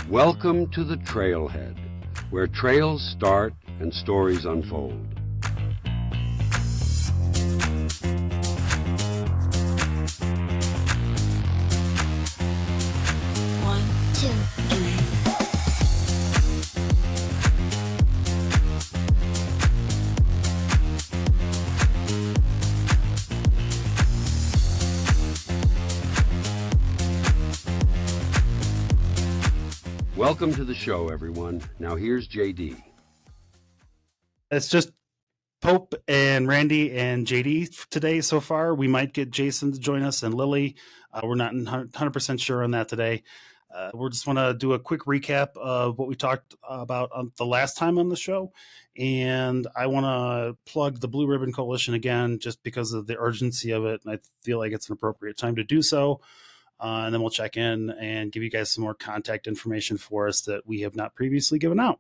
Welcome to the Trailhead, where trails start and stories unfold. One, two, three. Welcome to the show, everyone. Now here's JD. It's just Pope and Randy and JD today so far. We might get Jason to join us and Lily. We're not 100% sure on that today. We just want to do a quick recap of what we talked about on the last time on the show. And I want to plug the Blue Ribbon Coalition again, just because of the urgency of it. And I feel like it's an appropriate time to do so. And then we'll check in and give you guys some more contact information for us that we have not previously given out.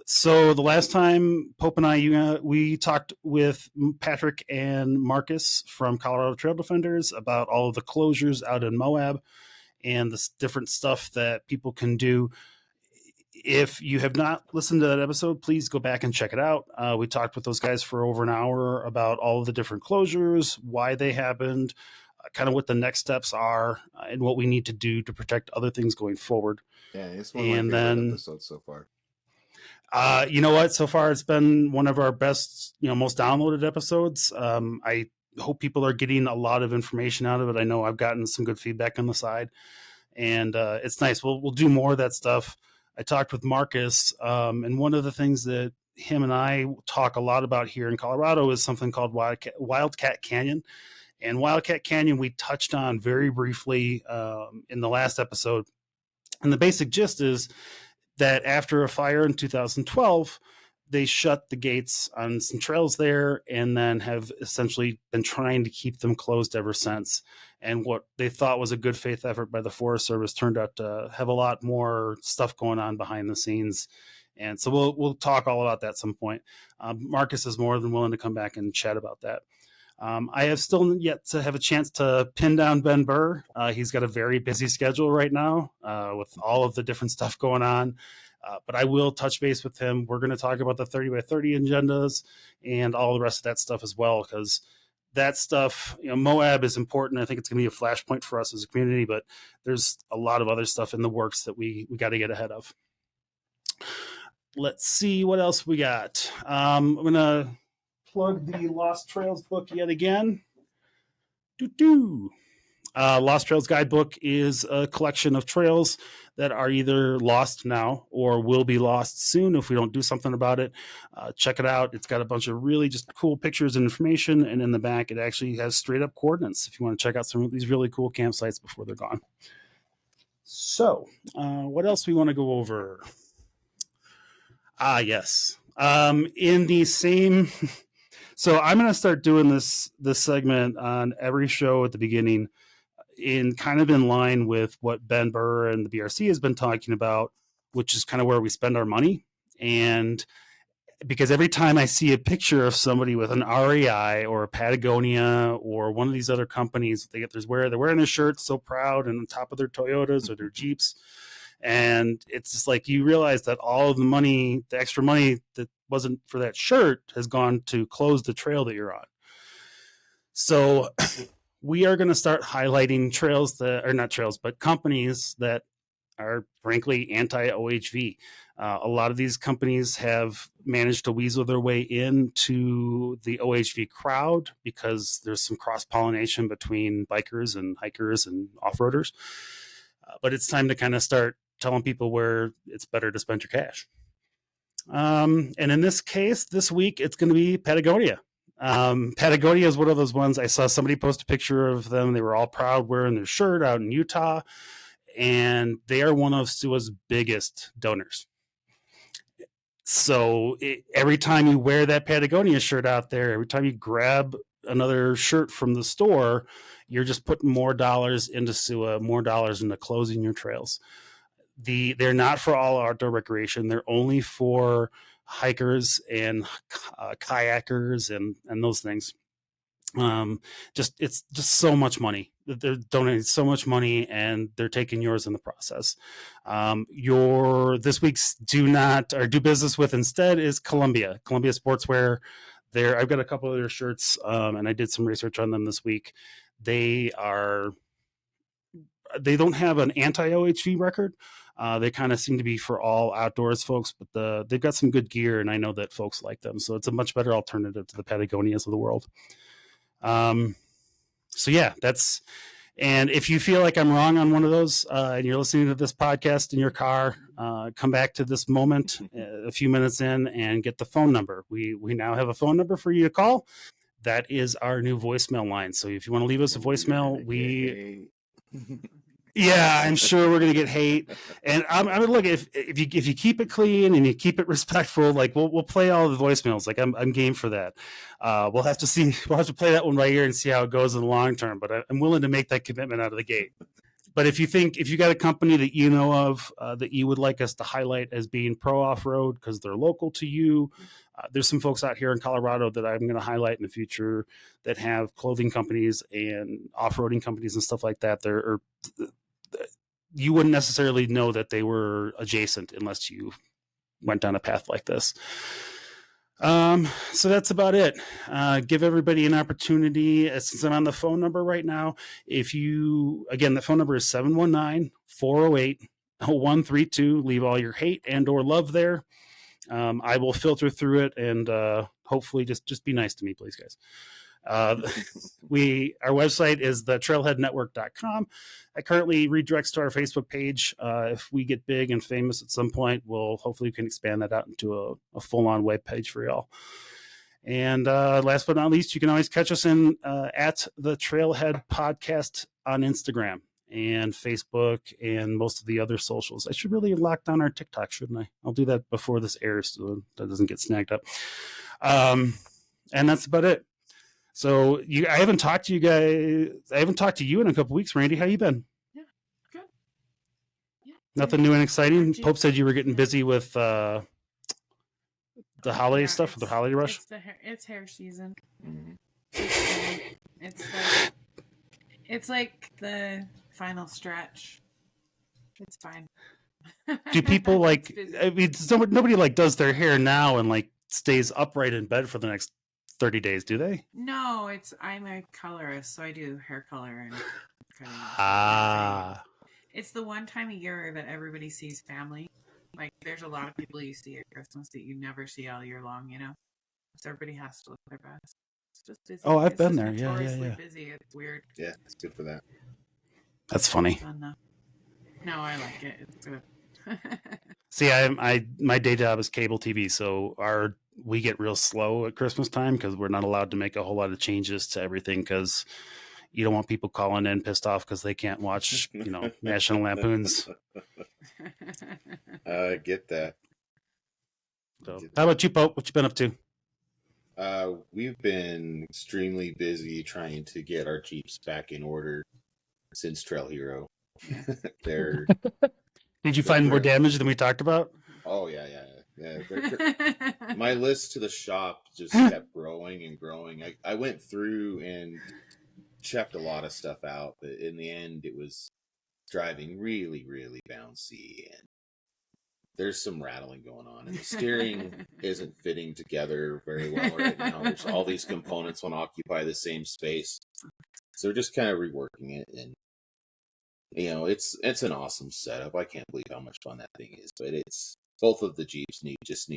So the last time Pope and I, we talked with Patrick and Marcus from Colorado Trail Defenders about all of the closures out in Moab and the different stuff that people can do. If you have not listened to that episode, please go back and check it out. We talked with those guys for over an hour about all of the different closures, why they happened, kind of what the next steps are, and what we need to do to protect other things going forward. Yeah, it's one of my favorite episodes so far. You know what? So far, it's been one of our best, most downloaded episodes. I hope people are getting a lot of information out of it. I know I've gotten some good feedback on the side, and it's nice. We'll do more of that stuff. I talked with Marcus, and one of the things that him and I talk a lot about here in Colorado is something called Wildcat Canyon. And Wildcat Canyon, we touched on very briefly in the last episode. And the basic gist is that after a fire in 2012, they shut the gates on some trails there and then have essentially been trying to keep them closed ever since. And what they thought was a good faith effort by the Forest Service turned out to have a lot more stuff going on behind the scenes. And so we'll talk all about that at some point. Marcus is more than willing to come back and chat about that. I have still yet to have a chance to pin down Ben Burr. He's got a very busy schedule right now with all of the different stuff going on. But I will touch base with him. We're going to talk about the 30 by 30 agendas and all the rest of that stuff as well, because that stuff, Moab is important. I think it's going to be a flashpoint for us as a community, but there's a lot of other stuff in the works that we got to get ahead of. Let's see what else we got. I'm going to plug the Lost Trails book yet again. Lost Trails Guidebook is a collection of trails that are either lost now or will be lost soon if we don't do something about it. Check it out. It's got a bunch of really just cool pictures and information, and in the back it actually has straight up coordinates if you want to check out some of these really cool campsites before they're gone. So what else we want to go over? Yes. In the same... So I'm going to start doing this segment on every show at the beginning in kind of in line with what Ben Burr and the BRC has been talking about, which is kind of where we spend our money. And because every time I see a picture of somebody with an REI or a Patagonia or one of these other companies, they're wearing their shirts so proud and on top of their Toyotas or their Jeeps. And it's just like you realize that all of the money, the extra money that wasn't for that shirt has gone to close the trail that you're on. So we are going to start highlighting trails that are not trails, but companies that are frankly anti-OHV. A lot of these companies have managed to weasel their way into the OHV crowd because there's some cross-pollination between bikers and hikers and off-roaders. But it's time to kind of start telling people where it's better to spend your cash. And in this case, this week, it's going to be Patagonia. Patagonia is one of those ones. I saw somebody post a picture of them. They were all proud wearing their shirt out in Utah. And they are one of SUA's biggest donors. So every time you wear that Patagonia shirt out there, every time you grab another shirt from the store, you're just putting more dollars into SUA, more dollars into closing your trails. They're not for all outdoor recreation. They're only for hikers and kayakers and those things. It's just so much money they're donating so much money, and they're taking yours in the process. This week's do business with instead is Columbia Sportswear. I've got a couple of their shirts, and I did some research on them this week. They don't have an anti-OHV record. They kind of seem to be for all outdoors folks, but they've got some good gear, and I know that folks like them. So it's a much better alternative to the Patagonias of the world. So yeah, and if you feel like I'm wrong on one of those, and you're listening to this podcast in your car, come back to this moment a few minutes in and get the phone number. We now have a phone number for you to call. That is our new voicemail line. So if you want to leave us a voicemail, yeah, I'm sure we're gonna get hate. And I mean, look, if you keep it clean and you keep it respectful, like we'll play all the voicemails. Like I'm game for that. We'll have to see. We'll have to play that one right here and see how it goes in the long term. But I'm willing to make that commitment out of the gate. But if you got a company that you know of that you would like us to highlight as being pro off road because they're local to you, there's some folks out here in Colorado that I'm going to highlight in the future that have clothing companies and off roading companies and stuff like that. You wouldn't necessarily know that they were adjacent unless you went down a path like this. So that's about it. Give everybody an opportunity. Since I'm on the phone number right now, the phone number is 719-408-0132. Leave all your hate and or love there. I will filter through it and hopefully just be nice to me, please, guys. Our website is the trailheadnetwork.com. That currently redirects to our Facebook page. If we get big and famous at some point, hopefully we can expand that out into a full-on web page for y'all. And last but not least, you can always catch us in at the Trailhead Podcast on Instagram and Facebook and most of the other socials. I should really lock down our TikTok, shouldn't I? I'll do that before this airs so that doesn't get snagged up. And that's about it. So I haven't talked to you guys. I haven't talked to you in a couple weeks, Randy. How you been? Yeah, good. Yeah. Nothing new and exciting. Pope said you were getting busy with the holiday stuff, the holiday rush. It's hair season. It's like the final stretch. It's fine. Do people nobody does their hair now and stays upright in bed for the next 30 days, do they? No, I'm a colorist, so I do hair color and cutting. It's the one time a year that everybody sees family. Like, there's a lot of people you see at Christmas that you never see all year long, So everybody has to look their best. It's just busy. Oh, I've been there. Yeah. Busy. It's weird. Yeah, it's good for that. That's funny. Fun, though. No, I like it. It's good. See, my day job is cable TV, so we get real slow at Christmas time because we're not allowed to make a whole lot of changes to everything because you don't want people calling in pissed off because they can't watch, National Lampoons. I get that. So, how about you, Pope? What you been up to? We've been extremely busy trying to get our Jeeps back in order since Trail Hero. Did you find more damage than we talked about? Oh, yeah. My list to the shop just kept growing and growing. I went through and checked a lot of stuff out, but in the end, it was driving really, really bouncy, and there's some rattling going on, and the steering isn't fitting together very well right now. There's all these components want to occupy the same space, so we're just kind of reworking it, and it's an awesome setup. I can't believe how much fun that thing is, but both of the Jeeps need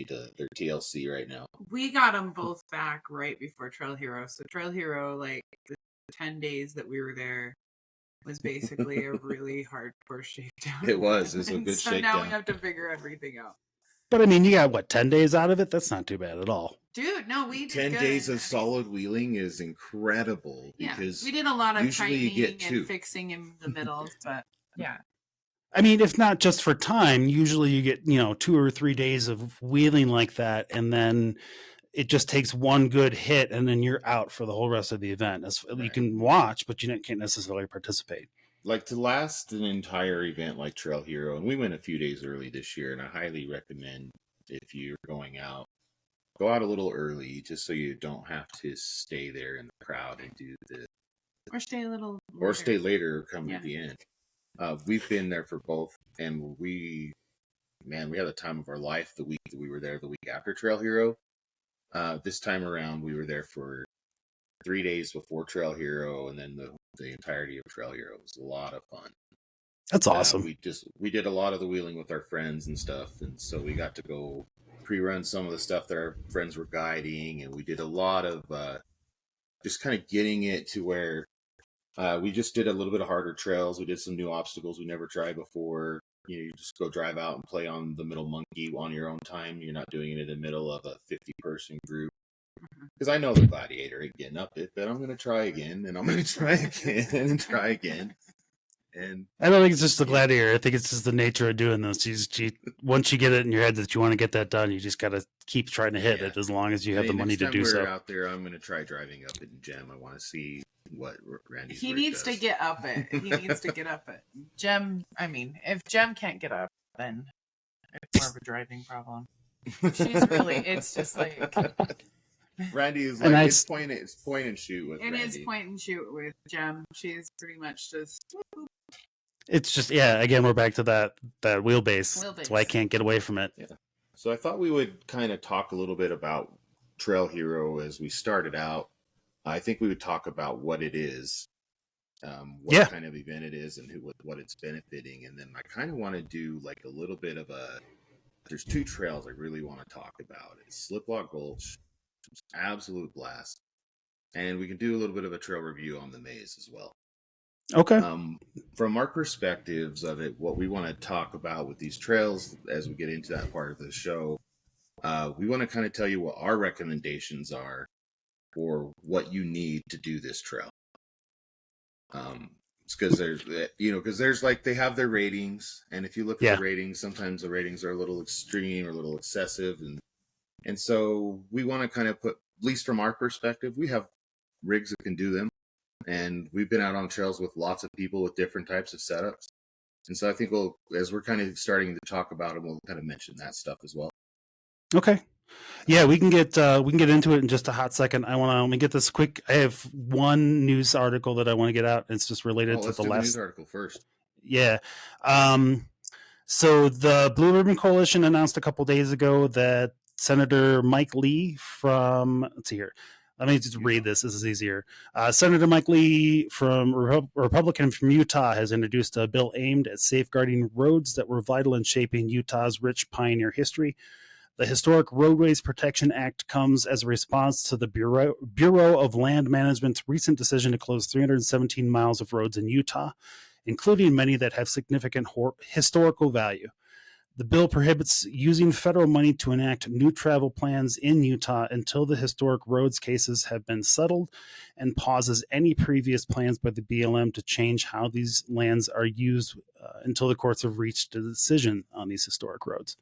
their TLC right now. We got them both back right before Trail Hero. So Trail Hero, the 10 days that we were there, was basically a really hardcore shakedown. It was a good so shakedown. Now we have to figure everything out. But I mean, you got 10 days out of it? That's not too bad at all. Dude, no, we did 10 good. days of solid wheeling is incredible because we did a lot of tightening and fixing in the middles, but yeah. I mean, if not just for time, usually you get, 2 or 3 days of wheeling like that, and then it just takes one good hit, and then you're out for the whole rest of the event. Right. You can watch, but you can't necessarily participate. To last an entire event like Trail Hero, and we went a few days early this year, and I highly recommend if you're going out, go out a little early just so you don't have to stay there in the crowd and do Or stay a little or later. stay later or come Yeah. at the end. We've been there for both, and we had the time of our life the week that we were there, the week after Trail Hero. This time around, we were there for 3 days before Trail Hero, and then the entirety of Trail Hero. It was a lot of fun. That's awesome. We did a lot of the wheeling with our friends and stuff, and so we got to go pre-run some of the stuff that our friends were guiding, and we did a lot of just kind of getting it to where we just did a little bit of harder trails. We did some new obstacles we never tried before. You just go drive out and play on the middle monkey on your own time. You're not doing it in the middle of a 50-person group. Because I know the gladiator ain't getting up it, but I'm going to try again, and I'm going to try again, and try again. And I don't think it's just the gladiator. I think it's just the nature of doing this. Once you get it in your head that you want to get that done, you just got to keep trying to hit it as long as you have the money to do so. Next time we're out there, I'm going to try driving up in Gem. I want to see what Randy's He needs to get up it. He needs to get up it. Gem, I mean, if Gem can't get up, then it's more of a driving problem. She's really, it's just like... Randy is like, it's point and shoot with Randy. It is point and shoot with Gem. She's pretty much just... It's just, again, we're back to that wheelbase. That's why I can't get away from it. Yeah. So I thought we would kind of talk a little bit about Trail Hero as we started out. I think we would talk about what it is, what kind of event it is, and what it's benefiting. And then I kind of want to do like a little bit of there's 2 trails I really want to talk about. It's Sliplock Gulch, which is absolute blast. And we can do a little bit of a trail review on the maze as well. Okay. From our perspectives of it, what we want to talk about with these trails as we get into that part of the show, we want to kind of tell you what our recommendations are for what you need to do this trail. It's because there's like, they have their ratings, and if you look at the ratings, sometimes the ratings are a little extreme or a little excessive, and so we want to kind of put, at least from our perspective, we have rigs that can do them. And we've been out on trails with lots of people with different types of setups. And so I think as we're kind of starting to talk about it, we'll kind of mention that stuff as well. Okay. Yeah, we can get into it in just a hot second. Let me get this quick. I have one news article that I want to get out. It's just related to the last news article first. Yeah. So the Blue Ribbon Coalition announced a couple days ago that Senator Mike Lee from, let's see here. Let me just read this. This is easier. Senator Mike Lee, Republican from Utah, has introduced a bill aimed at safeguarding roads that were vital in shaping Utah's rich pioneer history. The Historic Roadways Protection Act comes as a response to the Bureau of Land Management's recent decision to close 317 miles of roads in Utah, including many that have significant historical value. The bill prohibits using federal money to enact new travel plans in Utah until the historic roads cases have been settled, and pauses any previous plans by the BLM to change how these lands are used until the courts have reached a decision on these historic roads.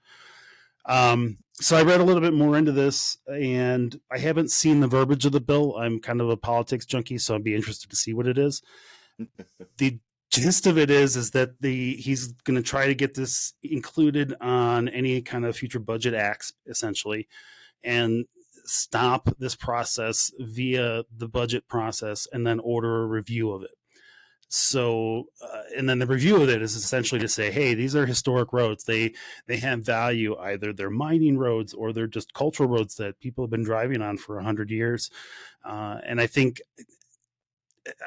So I read a little bit more into this, and I haven't seen the verbiage of the bill. I'm kind of a politics junkie, so I'd be interested to see what it is. The gist of it is that he's going to try to get this included on any kind of future budget acts, essentially, and stop this process via the budget process, and then order a review of it. So, and then the review of it is essentially to say, hey, these are historic roads. They have value. Either they're mining roads or they're just cultural roads that people have been driving on for 100 years. And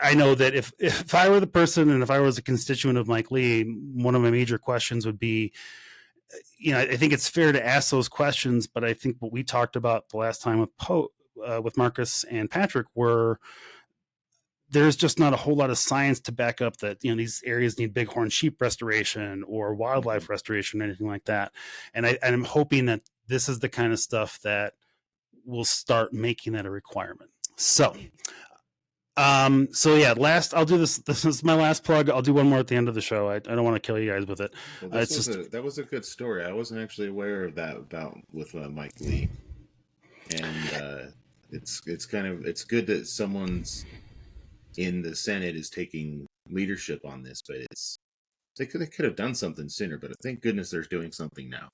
I know that if I were the person and if I was a constituent of Mike Lee, one of my major questions would be, I think it's fair to ask those questions, but I think what we talked about the last time with Marcus and Patrick were, there's just not a whole lot of science to back up that, these areas need bighorn sheep restoration or wildlife restoration, or anything like that. And I'm hoping that this is the kind of stuff that will start making that a requirement. So last, I'll do this. This is my last plug. I'll do one more at the end of the show. I don't want to kill you guys with it. Well, that was a good story. I wasn't actually aware of that with Mike Lee. And it's good that someone's in the Senate is taking leadership on this, but they could have done something sooner, but thank goodness they're doing something now.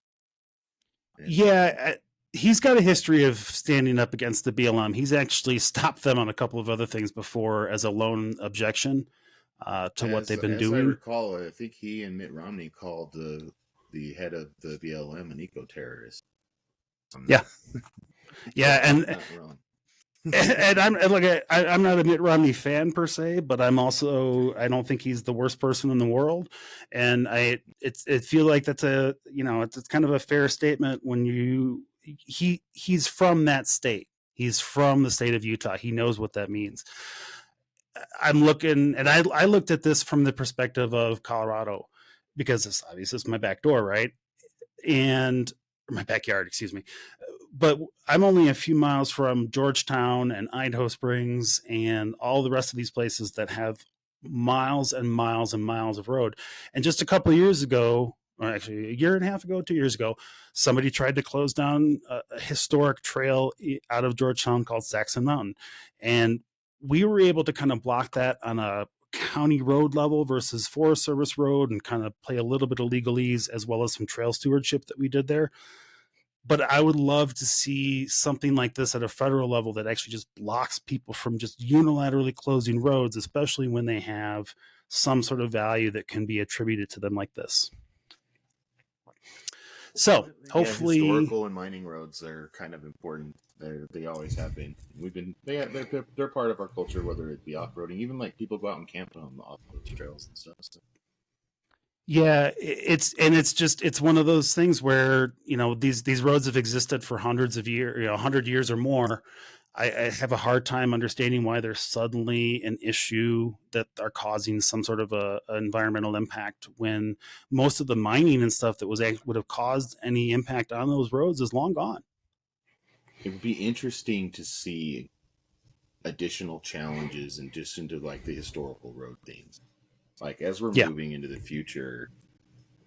he's got a history of standing up against the BLM. He's actually stopped them on a couple of other things before as a lone objection to what they've been doing. As I recall, I think he and Mitt Romney called the head of the BLM an eco-terrorist. Yeah. Yeah, and I'm not a Mitt Romney fan per se, but I don't think he's the worst person in the world, and I feel like that's it's kind of a fair statement when he's from that state. He's from the state of Utah. He knows what that means. I'm looking, and I looked at this from the perspective of Colorado, because it's obviously it's my back door, right? And my backyard, excuse me. But I'm only a few miles from Georgetown and Idaho Springs and all the rest of these places that have miles and miles and miles of road. And just a couple of years ago, or actually a year and a half ago, 2 years ago, somebody tried to close down a historic trail out of Georgetown called Saxon Mountain. And we were able to kind of block that on a county road level versus Forest Service road and kind of play a little bit of legalese as well as some trail stewardship that we did there. But I would love to see something like this at a federal level that actually just blocks people from just unilaterally closing roads, especially when they have some sort of value that can be attributed to them like this. So hopefully, historical and mining roads are kind of important. They always have been. They're part of our culture, whether it be off-roading, even like people go out and camp on the off-road trails and stuff. So. Yeah, it's one of those things where, these roads have existed for hundreds of years, 100 years or more. I have a hard time understanding why there's suddenly an issue that are causing some sort of a environmental impact when most of the mining and stuff that would have caused any impact on those roads is long gone. It would be interesting to see additional challenges in addition to like the historical road things. Like as we're moving into the future,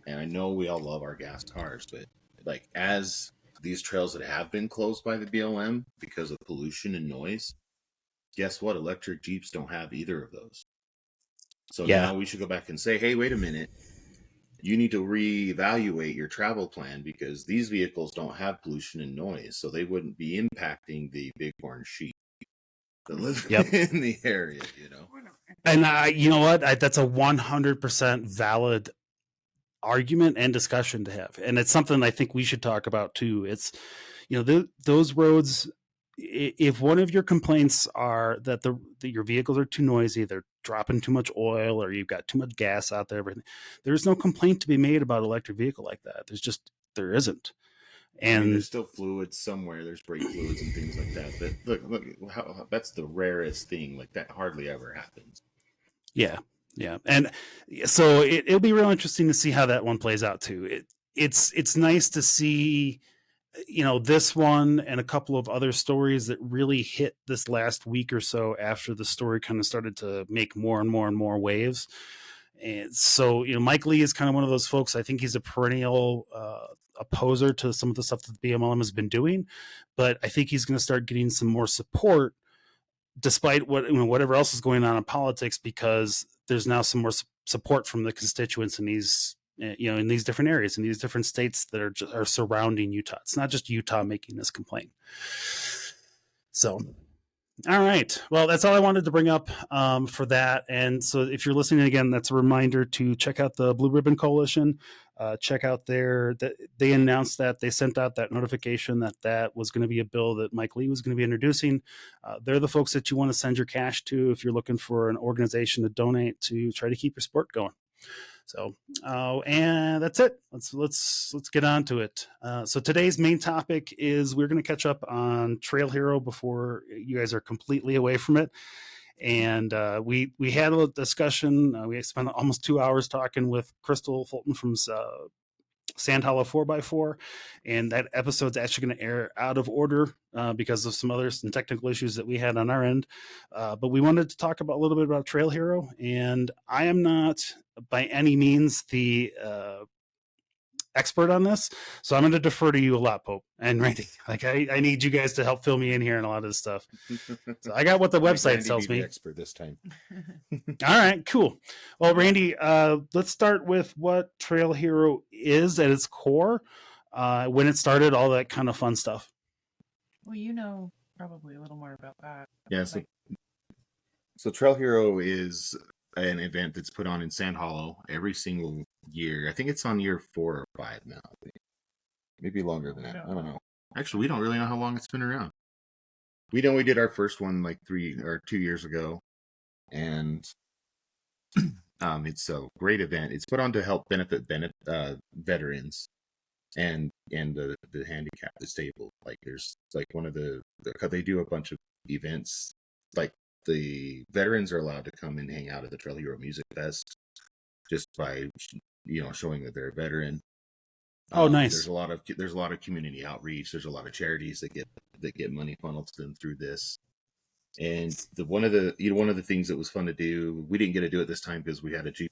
and I know we all love our gas cars, but like as these trails that have been closed by the BLM because of pollution and noise, guess what? Electric Jeeps don't have either of those. So now we should go back and say, hey, wait a minute. You need to reevaluate your travel plan because these vehicles don't have pollution and noise, so they wouldn't be impacting the bighorn sheep that live in the area, And you know what? That's a 100% valid argument and discussion to have. And it's something I think we should talk about too. It's, those roads, if one of your complaints are that your vehicles are too noisy, they're dropping too much oil, or you've got too much gas out there, everything, there's no complaint to be made about an electric vehicle like that. There isn't. And there's still fluids somewhere. There's brake fluids and things like that. But look, that's the rarest thing. Like that hardly ever happens. Yeah. And so it'll be real interesting to see how that one plays out too. It's nice to see, this one and a couple of other stories that really hit this last week or so after the story kind of started to make more and more and more waves. And so, Mike Lee is kind of one of those folks. I think he's a perennial opposer to some of the stuff that the BLM has been doing, but I think he's going to start getting some more support despite whatever else is going on in politics, because there's now some more support from the constituents in these, in these different areas, in these different states that are surrounding Utah. It's not just Utah making this complaint. So, all right. Well, that's all I wanted to bring up for that. And so if you're listening again, that's a reminder to check out the Blue Ribbon Coalition. Check out they announced that they sent out that notification that was going to be a bill that Mike Lee was going to be introducing. They're the folks that you want to send your cash to if you're looking for an organization to donate to try to keep your sport going. So, and that's it. Let's get on to it. So today's main topic is we're going to catch up on Trail Hero before you guys are completely away from it. And we had a discussion. We spent almost 2 hours talking with Crystal Fulton from Sand Hollow 4x4, and that episode's actually going to air out of order because of some technical issues that we had on our end. But we wanted to talk a little bit about Trail Hero, and I am not by any means the expert on this, so I'm going to defer to you a lot, Pope and Randy. Like I need you guys to help fill me in here and a lot of this stuff. So I got what the website tells me. Expert this time. All right, cool. Well, Randy, let's start with what Trail Hero is at its core, when it started, all that kind of fun stuff. Well, you know probably a little more about that. Yeah, so Trail Hero is an event that's put on in Sand Hollow every single year. I think it's on year 4 or 5 now. Maybe longer than that. I don't know. Actually, we don't really know how long it's been around. We know we did our first one like 3 or 2 years ago, and it's a great event. It's put on to help benefit veterans and the handicapped, disabled. Like there's like one of they do a bunch of events. Like the veterans are allowed to come and hang out at the Trail Hero Music Fest just by showing that they're a veteran. Oh, nice. There's a lot of community outreach. There's a lot of charities that get money funneled to them through this. And one of the things that was fun to do, we didn't get to do it this time because we had a Jeep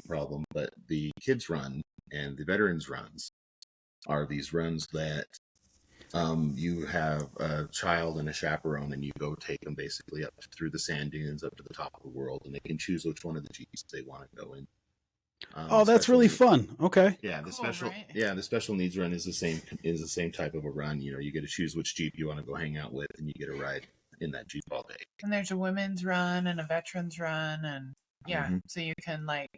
problem, but the kids run and the veterans runs are these runs that you have a child and a chaperone, and you go take them basically up through the sand dunes up to the top of the world, and they can choose which one of the Jeeps they want to go in. That's really fun. Okay. Yeah, the Right? the special needs run is the same type of a run. You get to choose which Jeep you want to go hang out with, and you get a ride in that Jeep all day. And there's a women's run and a veterans run, and so you can like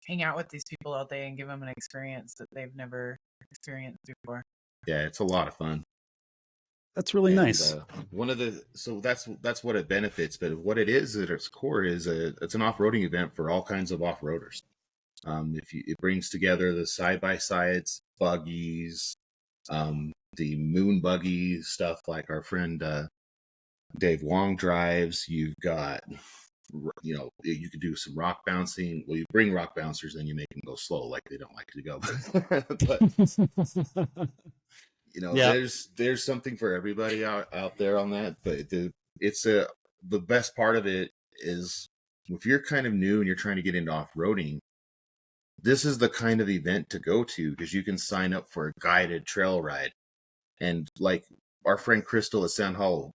hang out with these people all day and give them an experience that they've never experienced before. Yeah, it's a lot of fun. That's really nice. That's what it benefits, but what it is at its core is it's an off-roading event for all kinds of off-roaders. It brings together the side-by-sides, buggies, the moon buggy stuff like our friend Dave Wong drives. You've got, you can do some rock bouncing. Well, you bring rock bouncers, then you make them go slow, like they don't like to go. But there's something for everybody out there on that. But the best part of it is if you're kind of new and you're trying to get into off-roading, this is the kind of event to go to because you can sign up for a guided trail ride. And like our friend Crystal at Sand Hollow,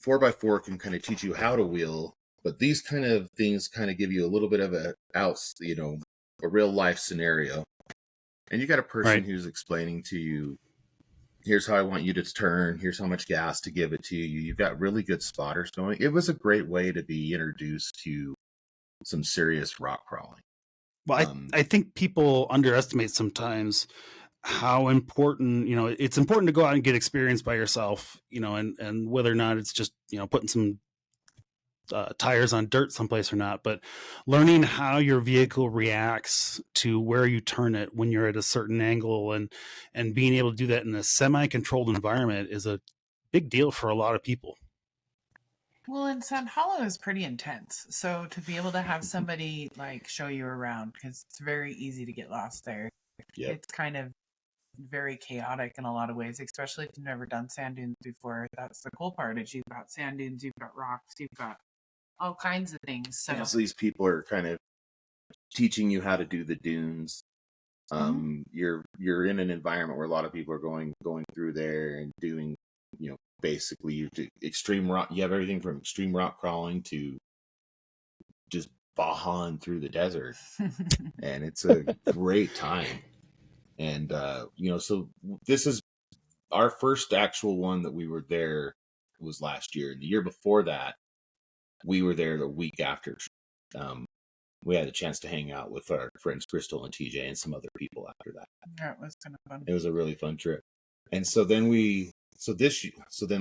4x4 can kind of teach you how to wheel, but these kind of things kind of give you a little bit of a real life scenario. And you got a person who's explaining to you, here's how I want you to turn, here's how much gas to give it to you. You've got really good spotters going. It was a great way to be introduced to some serious rock crawling. Well, I think people underestimate sometimes how important, it's important to go out and get experience by yourself, and whether or not it's just, putting some tires on dirt someplace or not, but learning how your vehicle reacts to where you turn it when you're at a certain angle and being able to do that in a semi-controlled environment is a big deal for a lot of people. Well, and Sand Hollow is pretty intense. So to be able to have somebody like show you around, because it's very easy to get lost there. Yep. It's kind of very chaotic in a lot of ways, especially if you've never done sand dunes before. That's the cool part is you've got sand dunes, you've got rocks, you've got all kinds of things. So, so these people are kind of teaching you how to do the dunes. You're in an environment where a lot of people are going through there and doing, basically you do extreme rock. You have everything from extreme rock crawling to just bahaan through the desert, and it's a great time. And so this is our first actual one that we were there was last year. The year before that, we were there the week after. We had a chance to hang out with our friends Crystal and TJ and some other people after that. Yeah, it was kind of fun. It was a really fun trip. And so then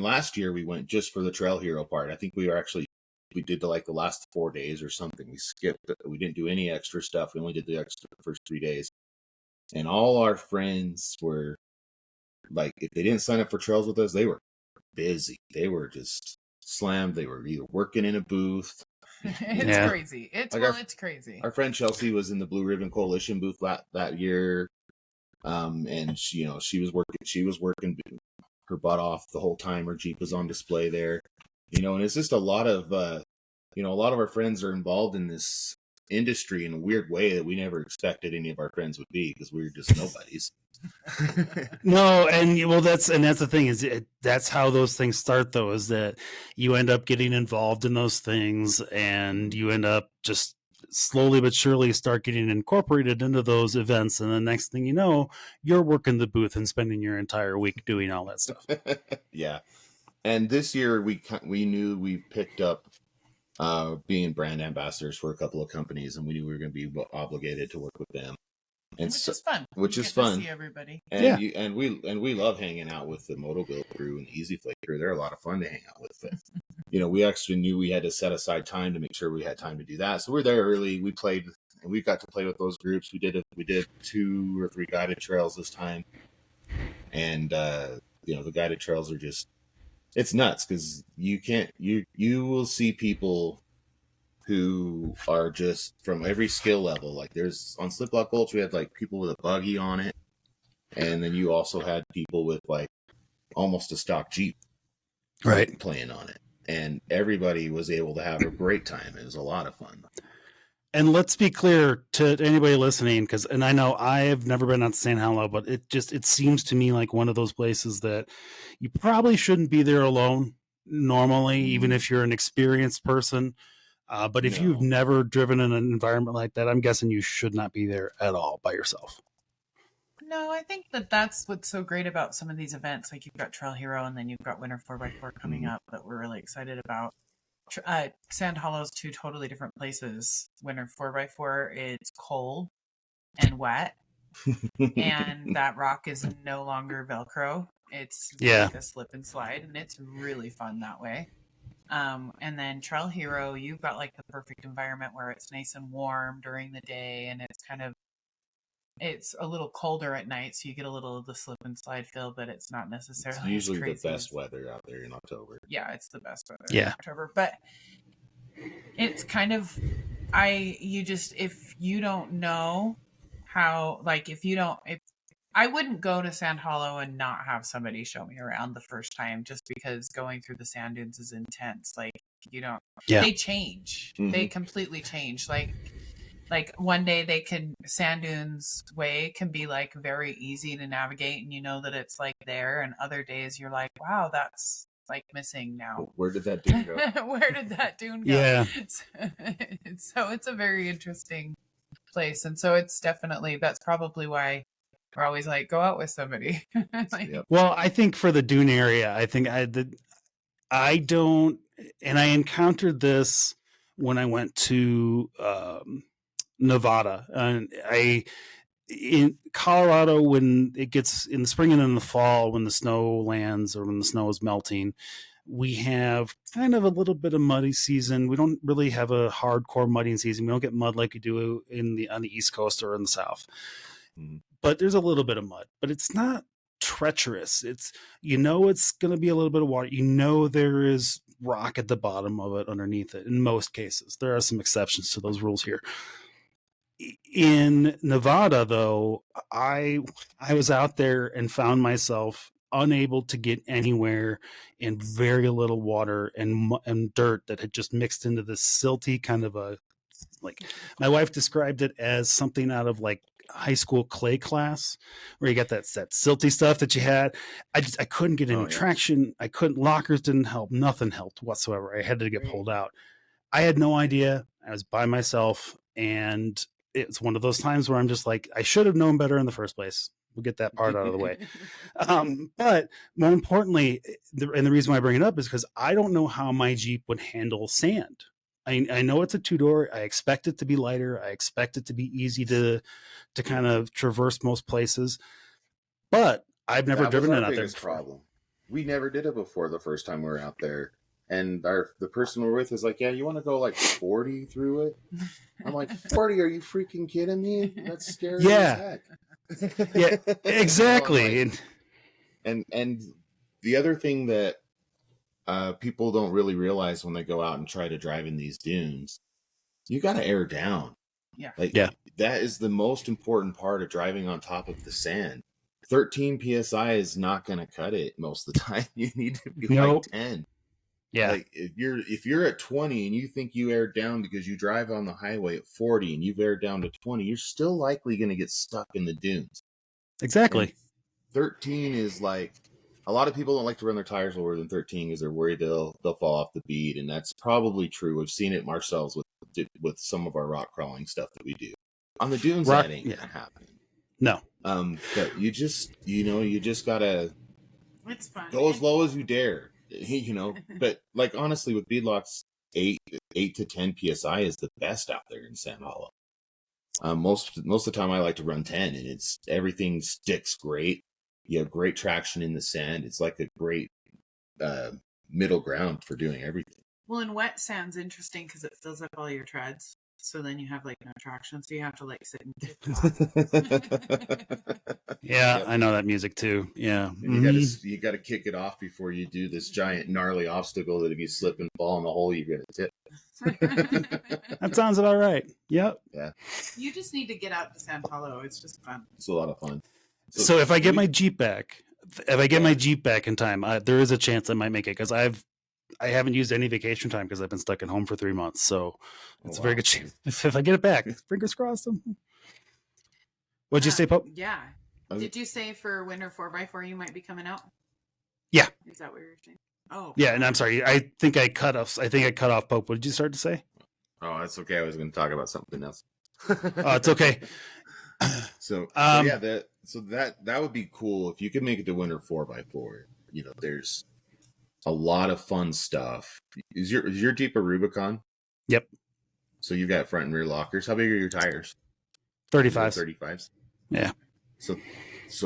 last year we went just for the Trail Hero part. I think we did the last 4 days or something. We skipped. We didn't do any extra stuff. We only did the extra first 3 days. And all our friends were like, if they didn't sign up for trails with us, they were busy. They were just slammed. They were either working in a booth. It's crazy. It's crazy. Our friend Chelsea was in the Blue Ribbon Coalition booth that year. And she was working her butt off the whole time. Her Jeep was on display there, and it's just a lot of our friends are involved in this industry in a weird way that we never expected any of our friends would be because we were just nobodies. No, and that's the thing is that's how those things start though, is that you end up getting involved in those things and you end up just slowly but surely start getting incorporated into those events. And the next thing you know, you're working the booth and spending your entire week doing all that stuff. Yeah. And this year we knew we picked up being brand ambassadors for a couple of companies, and we knew we were going to be obligated to work with them. And which is fun. Which You is get to fun. see everybody. And we love hanging out with the Motoville crew and the Easy Flake crew. They're a lot of fun to hang out with. But, we actually knew we had to set aside time to make sure we had time to do that. So we're there early. We played, and we got to play with those groups. We did 2 or 3 guided trails this time, and the guided trails are just, it's nuts because you will see people who are just from every skill level. Like there's on Slip Lock Gulch, we had like people with a buggy on it, and then you also had people with like almost a stock Jeep, right, playing on it, and everybody was able to have a great time. It was a lot of fun. And let's be clear to anybody listening, and I know I have never been on St. Hello, but it seems to me like one of those places that you probably shouldn't be there alone normally, even if you're an experienced person. But if you've never driven in an environment like that, I'm guessing you should not be there at all by yourself. No, I think that's what's so great about some of these events. Like you've got Trail Hero, and then you've got Winter 4x4 coming up that we're really excited about. Sand Hollow's 2 totally different places. Winter 4x4, it's cold and wet, and that rock is no longer Velcro. It's like a slip and slide, and it's really fun that way. And then Trail Hero, you've got like the perfect environment where it's nice and warm during the day, and it's a little colder at night, so you get a little of the slip and slide feel, but it's not necessarily it's usually the best weather out there in October. Yeah, it's the best weather in October. But it's kind of if you don't know how, like if I wouldn't go to Sand Hollow and not have somebody show me around the first time, just because going through the sand dunes is intense. Like they change. Mm-hmm. They completely change. Like one day sand dunes way can be like very easy to navigate, and you know that it's like there, and other days you're like, wow, that's like missing now. Where did that dune go? Where did that dune go? Yeah. So it's a very interesting place, and so it's definitely, that's probably why we're always like, go out with somebody. Well, I think for the dune area, I think I don't, and I encountered this when I went to Nevada, and in Colorado, when it gets in the spring and in the fall, when the snow lands or when the snow is melting, we have kind of a little bit of muddy season. We don't really have a hardcore mudding season. We don't get mud like we do on the East Coast or in the South. But there's a little bit of mud, but it's not treacherous. It's going to be a little bit of water. There is rock at the bottom of it underneath it in most cases. There are some exceptions to those rules here. In Nevada, though, I was out there and found myself unable to get anywhere in very little water and dirt that had just mixed into this silty kind of my wife described it as something out of like high school clay class, where you got that silty stuff that you had. I couldn't get any traction. I couldn't, lockers didn't help. Nothing helped whatsoever. I had to get pulled out. I had no idea. I was by myself, and it's one of those times where I'm just like, I should have known better in the first place. We'll get that part out of the way. But more importantly, the reason why I bring it up is because I don't know how my Jeep would handle sand. I know it's a 2-door. I expect it to be lighter. I expect it to be easy to kind of traverse most places. But I've never driven it out there before. Problem. We never did it before the first time we were out there. And the person we're with is like, yeah, you want to go like 40 through it? I'm like, 40? Are you freaking kidding me? That's scary as heck. Yeah, exactly. And the other thing that people don't really realize when they go out and try to drive in these dunes, you got to air down. That is the most important part of driving on top of the sand. 13 psi is not going to cut it most of the time. You need to be like 10. Yeah. Like if you're at 20 and you think you aired down because you drive on the highway at 40 and you've aired down to 20, you're still likely going to get stuck in the dunes. Exactly. And 13 is like, a lot of people don't like to run their tires lower than 13 because they're worried they'll fall off the bead, and that's probably true. We've seen it ourselves with with some of our rock crawling stuff that we do. On the dunes, Rock- that ain't yeah. gonna happen. No. But you just gotta It's fun. go as low as you dare, But like honestly, with beadlocks, 8 to 10 psi is the best out there in Sand Hollow. Most of the time, I like to run 10, and everything sticks great. You have great traction in the sand. It's like a great middle ground for doing everything. Well, and wet sand's interesting because it fills up all your treads. So then you have like no traction. So you have to like sit and kick Yeah, Yep. I know that music too. Yeah. And you gotta kick it off before you do this giant gnarly obstacle that if you slip and fall in the hole, you're gonna tip. That sounds about right. Yep. Yeah, You just need to get out to Sand Hollow. It's just fun. it's a lot of fun. So if I get my Jeep back, my Jeep back in time, there is a chance I might make it because I haven't used any vacation time because I've been stuck at home for 3 months. So it's a very good chance if I get it back. Fingers crossed. What'd you say, Pope? Yeah. Did you say for winter 4x4 you might be coming out? Yeah. Is that what you're saying? Oh. Yeah, and I'm sorry. I think I cut off Pope. What did you start to say? Oh, that's okay. I was going to talk about something else. Oh, it's okay. So that would be cool if you could make it to winter 4x4. There's a lot of fun stuff. Is your Jeep a Rubicon? Yep. So you've got front and rear lockers. How big are your tires? 35. 35s. Yeah. So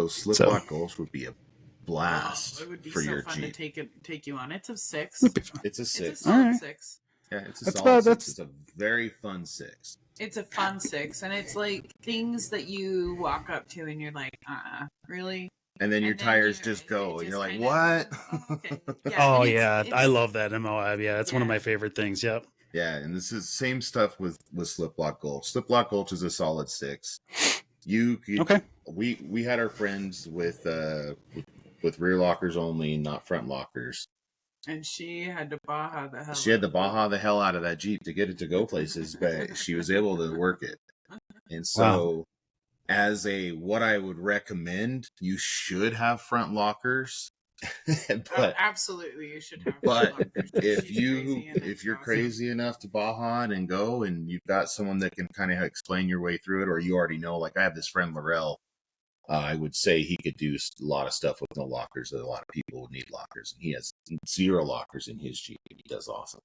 Slip Lock Gulch would be a blast it would be for so your fun Jeep. to take you on. It's a 6. Would be fun. It's a It's 6. a solid All right. 6. Yeah, it's a That's solid about- 6. that's- It's a very fun 6. It's a fun 6, and it's like things that you walk up to and you're like, really? And then your And then tires you- just it go, and just you're like, kinda- what? Oh, okay. Oh and yeah, it's- I love that Moab. Yeah, it's one of Yeah. my favorite things. Yep. Yeah, and this is same stuff with Slip Lock Gulch. Slip Lock Gulch is a solid 6. You could, Okay. We had our friends with rear lockers only, not front lockers. And she had to Baja the hell. She had to Baja the hell out of that Jeep to get it to go places, but she was able to work it. And so, as what I would recommend, you should have front lockers. But absolutely, you should have. But lockers. if She's crazy and it's you're awesome. crazy enough to Baja it and go, and you've got someone that can kind of explain your way through it, or you already know, like I have this friend Laurel, I would say he could do a lot of stuff with no lockers that a lot of people would need lockers, and he has 0 lockers in his Jeep, and he does awesome.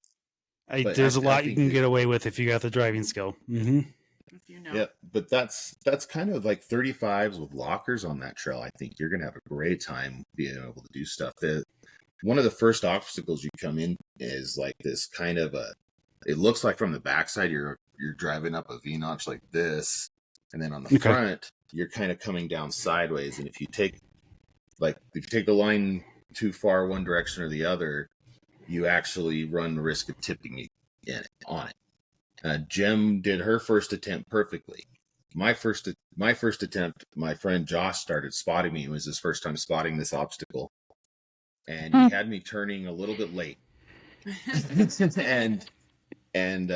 But There's a I lot you think can that- get away with if you got the driving skill. Mm-hmm. If you know. Yeah, but that's kind of like 35s with lockers on that trail. I think you're gonna have a great time being able to do stuff. One of the first obstacles you come in is like this kind of it looks like from the backside you're driving up a V-notch like this, and then on the front you're kind of coming down sideways. And if you take the line too far one direction or the other, you actually run the risk of tipping on it. Jem did her first attempt perfectly. My first attempt, my friend Josh started spotting me. It was his first time spotting this obstacle, and he had me turning a little bit late. and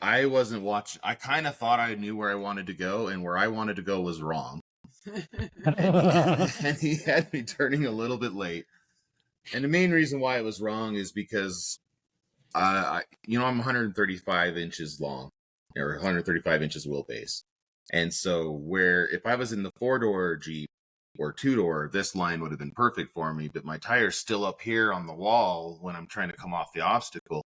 I wasn't watching. I kind of thought I knew where I wanted to go, and where I wanted to go was wrong. And he had me turning a little bit late. And the main reason why it was wrong is because I'm 135 inches long, or 135 inches wheelbase. And so if I was in the 4-door Jeep or 2-door, this line would have been perfect for me, but my tire's still up here on the wall when I'm trying to come off the obstacle.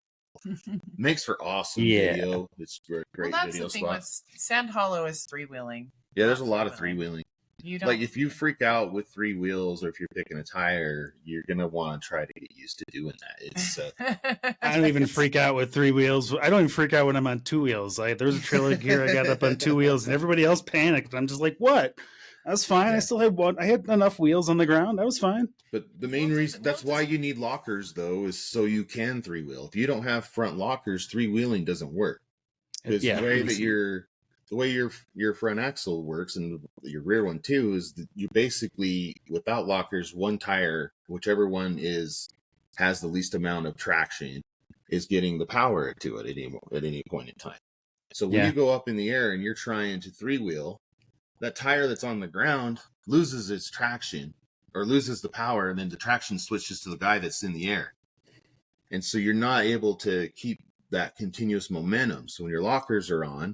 Makes for awesome video. It's great Well, that's video the thing spot. with Sand Hollow is 3-wheeling. Yeah, there's a lot of 3-wheeling. You don't Like if you freak out with 3 wheels, or if you're picking a tire, you're gonna want to try to get used to doing that. It's I don't even freak out with 3 wheels. I don't even freak out when I'm on 2 wheels. There's a trailer gear I got up on 2 wheels, and everybody else panicked. I'm just like, what? I was fine. Yeah. I still had one. I had enough wheels on the ground. I was fine. But the main reason that's why you need lockers, though, is so you can 3-wheel. If you don't have front lockers, 3-wheeling doesn't work. Because Yeah, the way makes that your front axle works, and your rear one too, is that you basically, without lockers, one tire, whichever one has the least amount of traction, is getting the power to it at any point in time. So when you go up in the air and you're trying to 3-wheel, that tire that's on the ground loses its traction or loses the power, and then the traction switches to the guy that's in the air. And so you're not able to keep that continuous momentum. So when your lockers are on,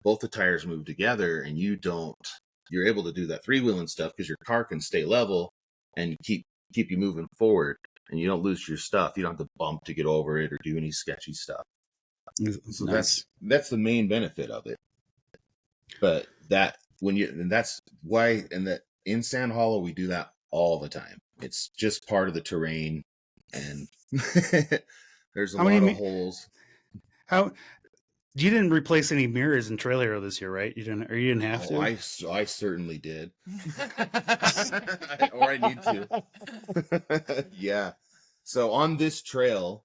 both the tires move together, and you're able to do that three-wheeling stuff because your car can stay level and keep you moving forward, and you don't lose your stuff. You don't have to bump to get over it or do any sketchy stuff. So Nice. that's the main benefit of it. But that's why, and that in Sand Hollow we do that all the time. It's just part of the terrain, and there's a lot of holes. How you didn't replace any mirrors in Trailhead this year, right? You didn't have to. I certainly did, or I need to. Yeah. So on this trail,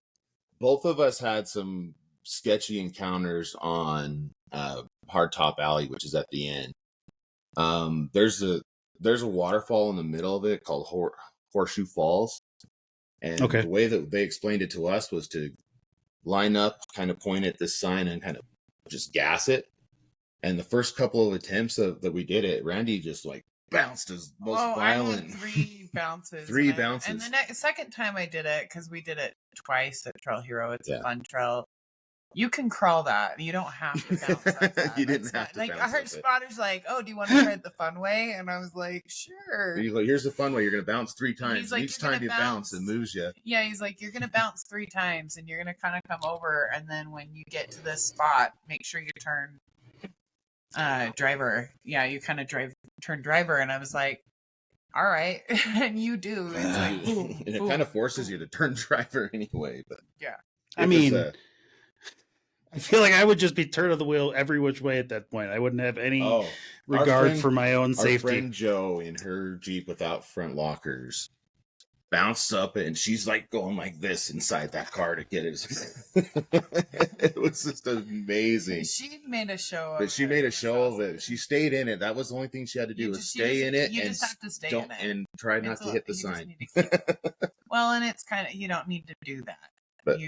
both of us had some sketchy encounters on Hardtop Alley, which is at the end. There's a waterfall in the middle of it called Horseshoe Falls, and the way that they explained it to us was to line up, kind of point at this sign, and kind of just gas it. And the first couple of attempts that we did it, Randy just like bounced his most violent. I went 3 bounces. Bounces. And the second time I did it, because we did it twice at Trail Hero, it's a fun trail. You can crawl that. You don't have to bounce up that. You didn't have to like, bounce I heard Spotter's like, oh, do you want to try it the fun way? And I was like, sure. He's like, here's the fun way. You're going to bounce 3 times. He's like, each time you bounce, it moves you. Yeah, he's like, you're going to bounce 3 times, and you're going to kind of come over, and then when you get to this spot, make sure you turn driver. Yeah, you kind of turn driver. And I was like, all right. And you do. It's like, boom, and it kind of forces you to turn driver anyway. But yeah. I mean, I feel like I would just be turn of the wheel every which way at that point. I wouldn't have any regard for my own safety. Our friend Joe in her Jeep without front lockers bounced up, and she's like going like this inside that car to get it. It was just amazing. She made a show of it. She made a show of it. She stayed in it. That was the only thing she had to do was stay in it. You just have to stay in it. And try not to hit the sign. Well, and it's kind of, you don't need to do that. But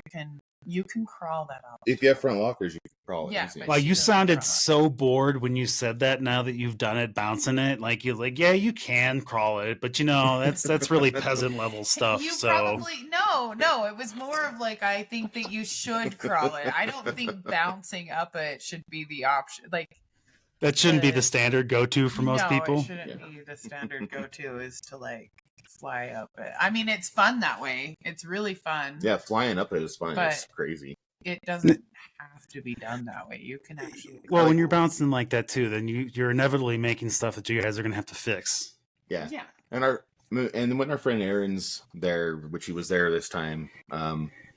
you can crawl that out. If you have front lockers, you can crawl it. Yeah. Wow, you sounded so bored when you said that. Now that you've done it, bouncing it, like you're like, yeah, you can crawl it, but you know that's really peasant level stuff. Probably no. It was more of like, I think that you should crawl it. I don't think bouncing up it should be the option. Like that shouldn't be the standard go-to for most people. It shouldn't be the standard go-to. Is to like fly up it. I mean, it's fun that way. It's really fun. Yeah, flying up it is fun. It's crazy. It doesn't have to be done that way. You can actually. Well, when you're bouncing like that too, then you're inevitably making stuff that you guys are going to have to fix. Yeah. And when our friend Aaron's there, which he was there this time,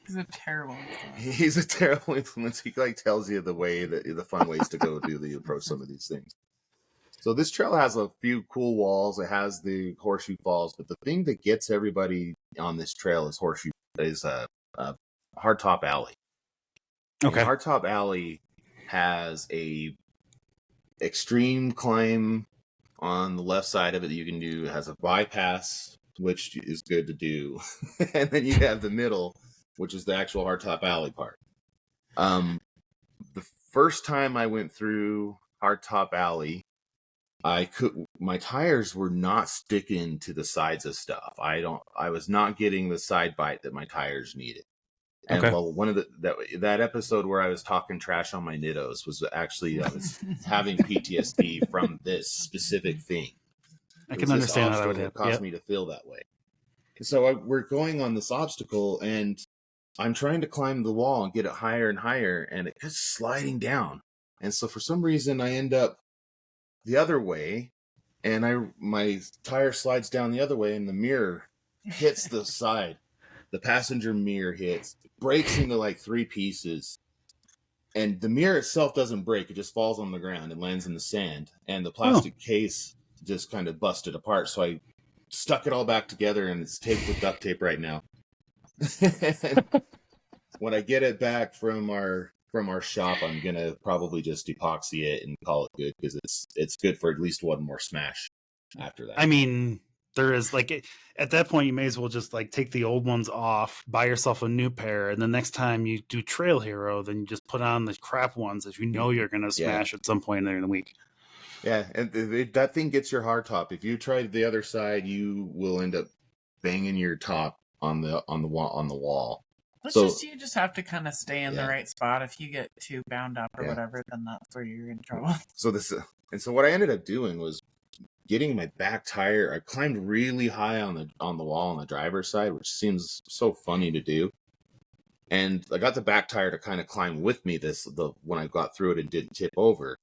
he's a terrible influence. He's a terrible influence. He like tells you the fun ways to go do the approach some of these things. So this trail has a few cool walls. It has the Horseshoe Falls, but the thing that gets everybody on this trail is Hardtop Alley. Okay. And Hardtop Alley has a extreme climb on the left side of it that you can do. It has a bypass, which is good to do, and then you have the middle, which is the actual Hardtop Alley part. The first time I went through Hardtop Alley, my tires were not sticking to the sides of stuff. I was not getting the side bite that my tires needed. And well, one of that episode where I was talking trash on my Nittos was actually I was having PTSD from this specific thing. I can understand how that would cause me to feel that way. So we're going on this obstacle, and I'm trying to climb the wall and get it higher and higher, and it keeps sliding down. And so for some reason, I end up the other way, and my tire slides down the other way, and the mirror hits the side. The passenger mirror breaks into like 3 pieces, and the mirror itself doesn't break. It just falls on the ground and lands in the sand, and the plastic case just kind of busted apart. So I stuck it all back together, and it's taped with duct tape right now. When I get it back from our shop, I'm gonna probably just epoxy it and call it good, because it's good for at least one more smash after that. I mean, there is like at that point you may as well just like take the old ones off, buy yourself a new pair, and the next time you do Trail Hero, then you just put on the crap ones that you know you're gonna smash at some point in the week. Yeah, and that thing gets your hard top. If you try the other side, you will end up banging your top on the wall. You just have to kind of stay in the right spot. If you get too bound up or whatever, then that's where you're in trouble. So what I ended up doing was getting my back tire. I climbed really high on the wall on the driver's side, which seems so funny to do. And I got the back tire to kind of climb with me when I got through it and didn't tip over.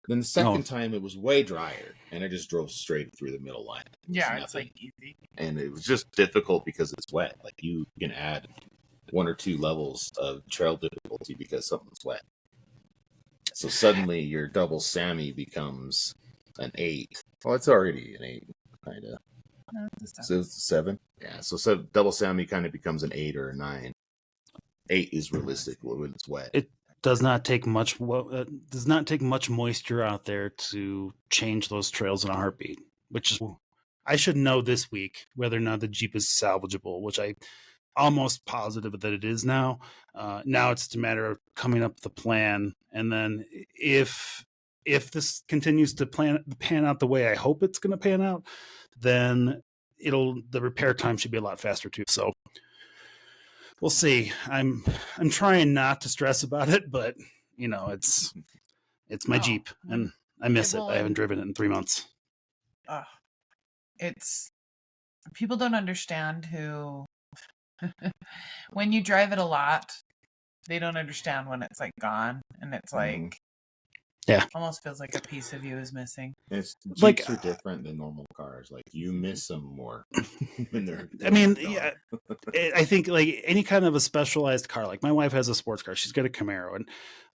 Then the second time it was way drier, and I just drove straight through the middle line. It's like easy. And it was just difficult because it's wet. Like you can add 1 or 2 levels of trail difficulty because something's wet. So suddenly your double Sammy becomes an 8. Well, it's already an 8, kind of. So it's a 7. Yeah. So double Sammy kind of becomes an 8 or a 9. 8 is realistic when it's wet. It does not take much. Does not take much moisture out there to change those trails in a heartbeat. Which is, I should know this week whether or not the Jeep is salvageable, which I almost positive that it is now. Now it's a matter of coming up with a plan, and then if this continues to pan out the way I hope it's going to pan out, then the repair time should be a lot faster too. So we'll see. I'm trying not to stress about it, but it's my Jeep, and I miss it. I haven't driven it in 3 months. It's people don't understand who. When you drive it a lot, they don't understand when it's like gone, and it's like, almost feels like a piece of you is missing. Jeeps are different than normal cars. Like you miss them more when they're. I mean, yeah, I think like any kind of a specialized car. Like my wife has a sports car; she's got a Camaro, and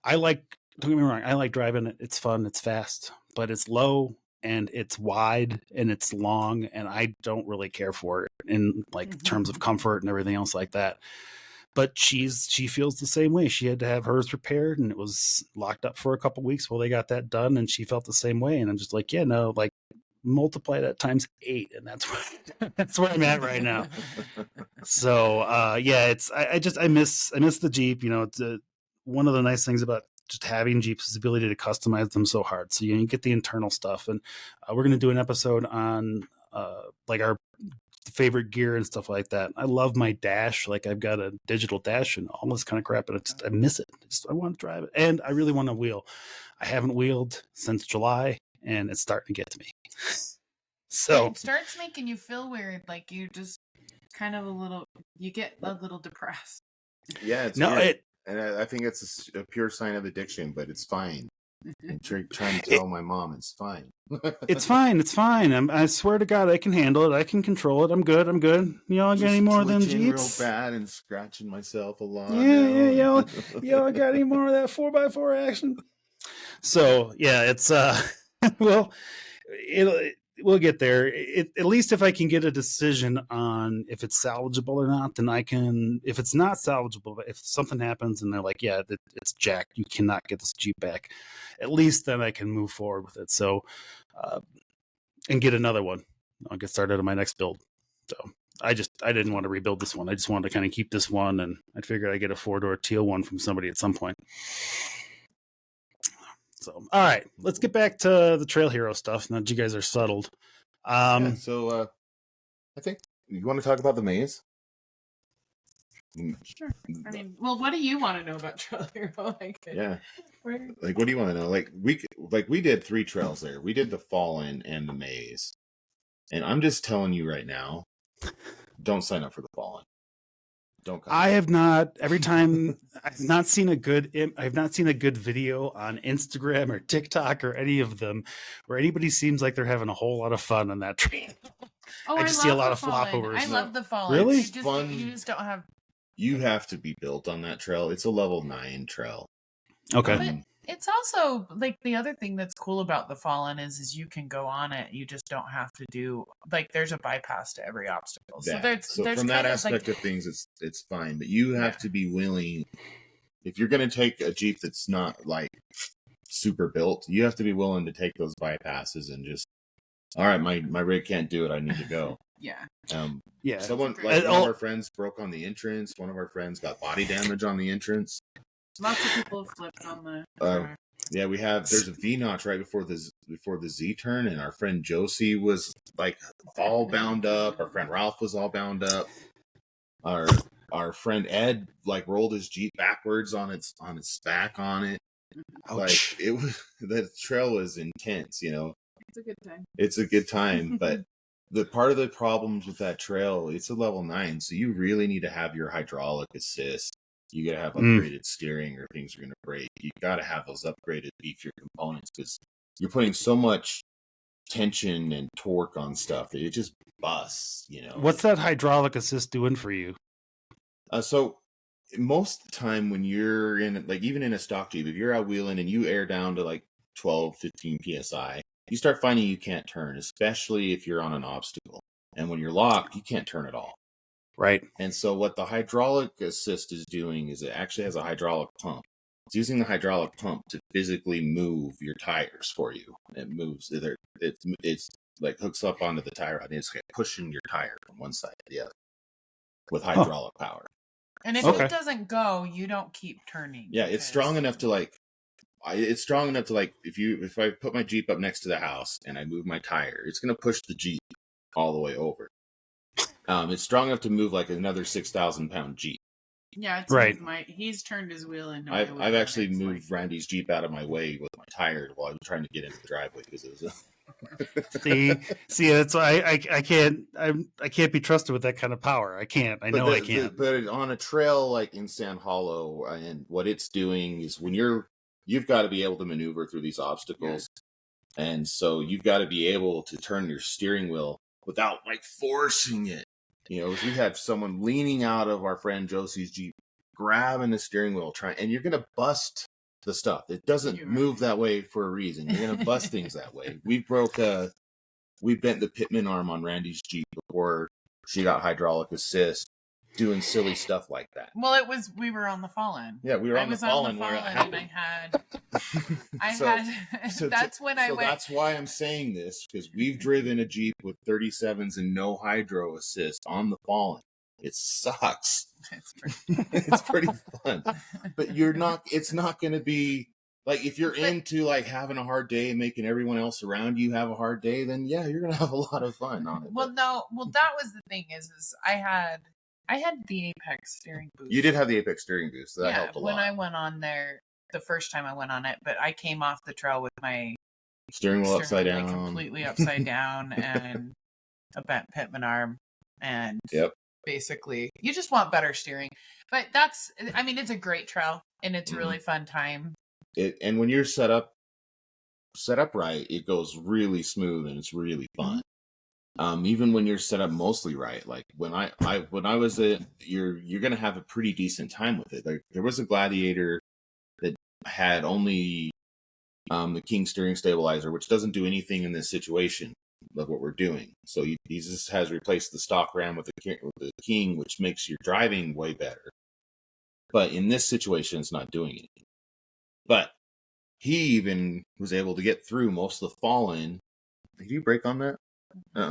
I like. Don't get me wrong, I like driving it. It's fun, it's fast, but it's low and it's wide and it's long, and I don't really care for it in like terms of comfort and everything else like that. But she feels the same way. She had to have hers repaired, and it was locked up for a couple of weeks while they got that done, and she felt the same way. And I'm just like, like multiply that times 8, and that's where I'm at right now. So I miss the Jeep. It's one of the nice things about just having Jeeps is the ability to customize them so hard. So you get the internal stuff, and we're going to do an episode on like our favorite gear and stuff like that. I love my dash. Like I've got a digital dash and all this kind of crap, and I miss it. I want to drive it, and I really want to wheel. I haven't wheeled since July, and it's starting to get to me. So it starts making you feel weird. Like you just kind of you get a little depressed. Yeah, it's weird. And I think it's a pure sign of addiction, but it's fine. I'm trying to tell my mom it's fine. It's fine. It's fine. I swear to God, I can handle it. I can control it. I'm good. Y'all got any more of them Jeeps? Real bad and scratching myself a lot. Yeah. Y'all got any more of that 4x4 action? So yeah, it's well, we'll get there. At least if I can get a decision on if it's salvageable or not, then I can. If it's not salvageable, but if something happens and they're like, yeah, it's jacked, you cannot get this Jeep back, at least then I can move forward with it. So, and get another one. I'll get started on my next build. So I didn't want to rebuild this one. I just wanted to kind of keep this one, and I figured I'd get a 4-door teal one from somebody at some point. So, all right, let's get back to the Trail Hero stuff now that you guys are settled. So I think you want to talk about the maze? Sure. I mean, well, what do you want to know about Trail Hero? Like, what do you want to know? Like, we did 3 trails there. We did the Fallen and the maze. And I'm just telling you right now, don't sign up for the Fallen. Don't come. I have not. Every time I've not seen a good video on Instagram or TikTok or any of them where anybody seems like they're having a whole lot of fun on that train. I just see a lot of flopovers. I love the Fallen. Really? You just don't have. You have to be built on that trail. It's a level 9 trail. Okay. But it's also like the other thing that's cool about the Fallen is you can go on it. You just don't have to do there's a bypass to every obstacle. So there's from that aspect of things, it's fine. But you have to be willing. If you're going to take a Jeep that's not like super built, you have to be willing to take those bypasses and just, all right, my rig can't do it. I need to go. Yeah. Someone one of our friends broke on the entrance. One of our friends got body damage on the entrance. Lots of people have flipped on the. Yeah, we have. There's a V notch right before the Z turn, and our friend Josie was like all bound up. Our friend Ralph was all bound up. Our our friend Ed like rolled his Jeep backwards on its back on it. Ouch. Like it was, the trail was intense, It's a good time. It's a good time, but the part of the problems with that trail, it's a level 9, so you really need to have your hydraulic assist. You gotta have upgraded steering, or things are gonna break. You gotta have those upgraded beefier components, because you're putting so much tension and torque on stuff that it just busts. What's that hydraulic assist doing for you? So most of the time when you're in, like, even in a stock Jeep, if you're out wheeling and you air down to like 12, 15 psi, you start finding you can't turn, especially if you're on an obstacle. And when you're locked, you can't turn at all. Right. And so what the hydraulic assist is doing is it actually has a hydraulic pump. It's using the hydraulic pump to physically move your tires for you. It moves. It's like hooks up onto the tire rod, and it's pushing your tire from one side to the other with hydraulic power. And if it doesn't go, you don't keep turning. Yeah, it's strong enough to like. It's strong enough to like, if I put my Jeep up next to the house and I move my tire, it's going to push the Jeep all the way over. It's strong enough to move like another 6,000-pound Jeep. Yeah, it's right. He's turned his wheel into I've actually moved Randy's Jeep out of my way with my tire while I was trying to get into the driveway because it was. See, that's why I can't be trusted with that kind of power. I can't. I can't. But on a trail like in Sand Hollow, and what it's doing is when you've got to be able to maneuver through these obstacles, and so you've got to be able to turn your steering wheel without like forcing it. We had someone leaning out of our friend Josie's Jeep, grabbing the steering wheel, and you're going to bust the stuff. It doesn't move that way for a reason. You're going to bust things that way. We bent the pitman arm on Randy's Jeep before she got hydraulic assist, doing silly stuff like that. Well, we were on the Fallen. Yeah, we were on the Fallen. And that's when I went. That's why I'm saying this, because we've driven a Jeep with 37s and no hydro assist on the Fallen. It sucks. It's pretty fun. But it's not going to be like, if you're into like having a hard day and making everyone else around you have a hard day, then yeah, you're going to have a lot of fun on it. Well, that was the thing is I had the Apex steering boost. You did have the Apex steering boost. So that helped a lot. When I went on there, the first time I went on it, but I came off the trail with my steering wheel upside down. Completely upside down, and a bent pitman arm. And basically, you just want better steering. But it's a great trail, and it's a really fun time. And when you're set up right, it goes really smooth and it's really fun. Even when you're set up mostly right, like when I was you're gonna have a pretty decent time with it. Like there was a Gladiator that had only the King steering stabilizer, which doesn't do anything in this situation of what we're doing. So he just has replaced the stock Ram with the King, which makes your driving way better. But in this situation, it's not doing anything. But he even was able to get through most of the Fallen. Did you break on that?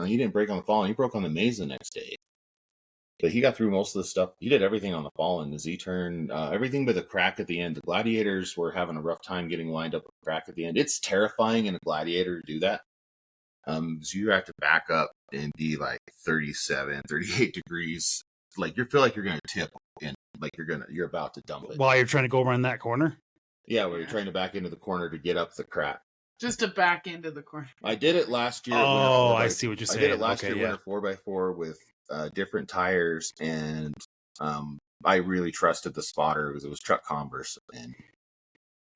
He didn't break on the Fallen. He broke on the Maze the next day. But he got through most of the stuff. He did everything on the Fallen. The Z-turn, everything but the crack at the end. The Gladiators were having a rough time getting lined up with the crack at the end. It's terrifying in a Gladiator to do that. So you have to back up and be like 37, 38 degrees. Like you feel like you're going to tip and like you're about to dump it. While you're trying to go around that corner? Yeah, where you're trying to back into the corner to get up the crack. Just to back into the corner. I did it last year. Oh, I see what you're saying. I did it last year with a 4x4 with different tires, and I really trusted the spotter because it was Truck Converse, and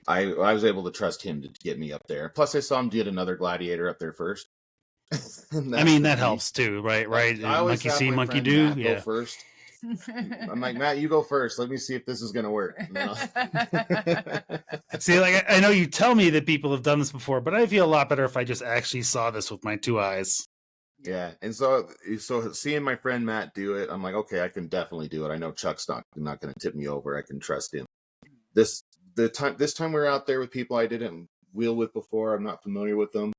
I was able to trust him to get me up there. Plus, I saw him get another Gladiator up there first. That helps too, right? Right. I always monkey see, monkey Matt do. Go first. I'm like, Matt, you go first. Let me see if this is going to work. See, like I know you tell me that people have done this before, but I feel a lot better if I just actually saw this with my two eyes. Yeah, and so seeing my friend Matt do it, I'm like, okay, I can definitely do it. I know Chuck's not going to tip me over. I can trust him. This time we were out there with people I didn't wheel with before. I'm not familiar with them,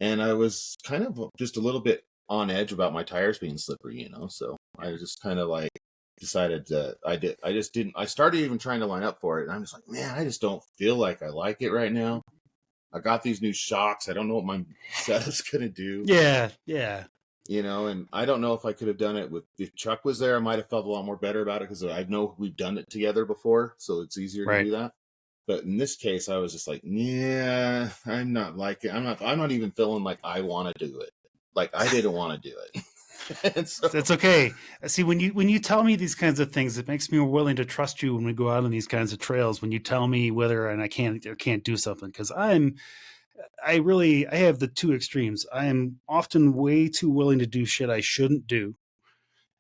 and I was kind of just a little bit on edge about my tires being slippery, So I just kind of like decided that I started even trying to line up for it, and I'm just like, man, I just don't feel like I like it right now. I got these new shocks. I don't know what my setup's gonna do. Yeah. And I don't know if I could have done it if Chuck was there. I might have felt a lot more better about it because I know we've done it together before, so it's easier to do that. But in this case, I was just like, yeah, I'm not like it. I'm not even feeling like I want to do it. Like I didn't want to do it. And so, That's okay. See, when you tell me these kinds of things, it makes me more willing to trust you when we go out on these kinds of trails. When you tell me whether and I can or can't do something, because I have the two extremes. I am often way too willing to do shit I shouldn't do,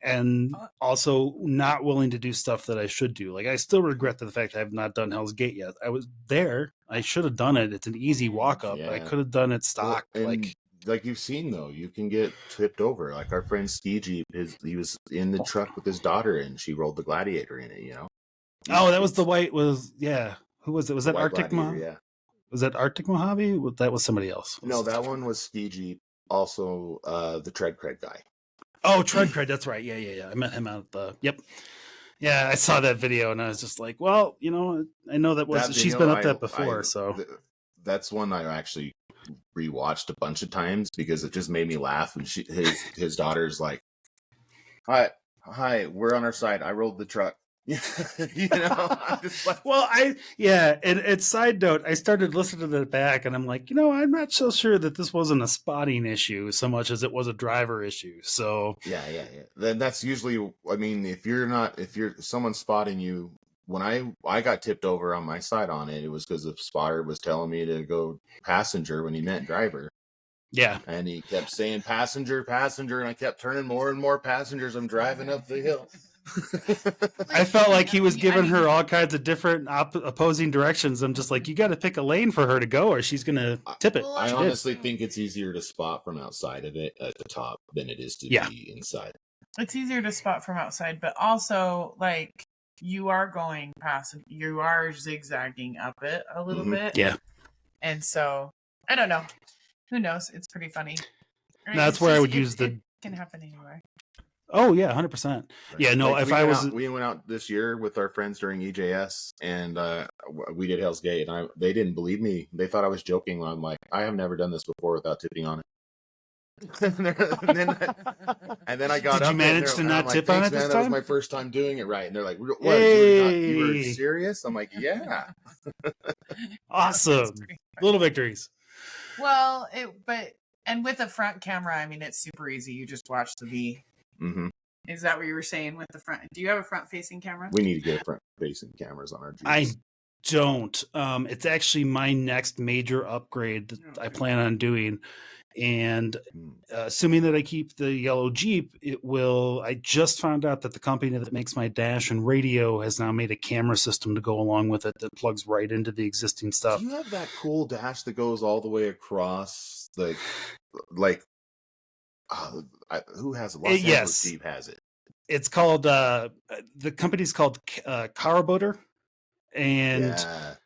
and also not willing to do stuff that I should do. Like I still regret the fact I have not done Hell's Gate yet. I was there. I should have done it. It's an easy walk up. I could have done it stock. Well, like you've seen though, you can get tipped over. Like our friend Ski Jeep, he was in the truck with his daughter, and she rolled the Gladiator in it. Oh, that was the white. Who was it? Was that Arctic Mojave? Yeah. Was that Arctic Mojave? That was somebody else. No, that one was Ski Jeep. Also, the Tread Craig guy. Oh, Tread Craig. That's right. Yeah. I met him out at the. Yep. Yeah, I saw that video and I was just like, well, I know she's been up that before, so that's one I actually rewatched a bunch of times because it just made me laugh. And his daughter's like, hi, we're on our side. I rolled the truck. I'm just like, well, and side note, I started listening to it back and I'm like, I'm not so sure that this wasn't a spotting issue so much as it was a driver issue. So yeah. Then that's usually, I mean, if you're someone spotting you, when I got tipped over on my side on it, it was because the spotter was telling me to go passenger when he meant driver. Yeah. And he kept saying passenger, and I kept turning more and more passengers. I'm driving up the hill. I felt like he was giving her all kinds of different opposing directions. I'm just like, you got to pick a lane for her to go or she's going to tip it. I honestly think it's easier to spot from outside of it at the top than it is to be inside. It's easier to spot from outside, but also like you are going past, you are zigzagging up it a little bit. Yeah. And so I don't know. Who knows? It's pretty funny. No, that's where I would use it can happen anywhere. Oh yeah, 100%. Right. Yeah, no. Like we went out this year with our friends during EJS, and we did Hell's Gate, and they didn't believe me. They thought I was joking. I'm like, I have never done this before without tipping on it. and then I got Did up. You manage to not tip on it this time? That was my first time doing it right. And they're like, "What? You were serious?" I'm like, "Yeah." Awesome. Little victories. Well, and with a front camera, I mean, it's super easy. You just watch the V. Mm-hmm. Is that what you were saying with the front? Do you have a front-facing camera? We need to get front-facing cameras on our Jeeps. I don't. It's actually my next major upgrade that I plan on doing. And assuming that I keep the yellow Jeep, I just found out that the company that makes my dash and radio has now made a camera system to go along with it that plugs right into the existing stuff. Do you have that cool dash that goes all the way across who has it? Los Angeles Jeep has it. It's called the company's called Caraboter, and I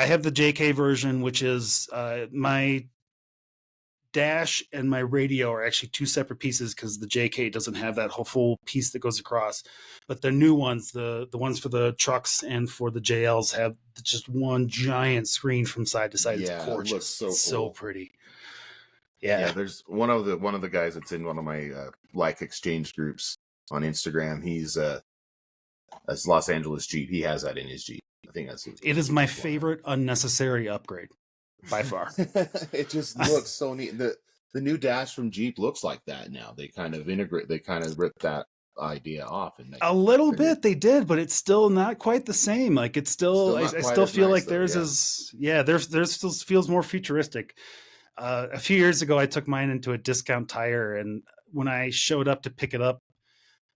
have the JK version, which is my dash and my radio are actually two separate pieces because the JK doesn't have that whole full piece that goes across. But the new ones, the ones for the trucks and for the JLs, have just one giant screen from side to side. It's gorgeous. It looks so cool. So pretty. Yeah, there's one of the guys that's in one of my like exchange groups on Instagram. He's that's Los Angeles Jeep. He has that in his Jeep. I think it is my favorite unnecessary upgrade by far. It just looks so neat. The new dash from Jeep looks like that now. They kind of rip that idea off and a little bit they did, but it's still not quite the same. Like it's still I still feel like theirs still feels more futuristic. A few years ago, I took mine into a Discount Tire, and when I showed up to pick it up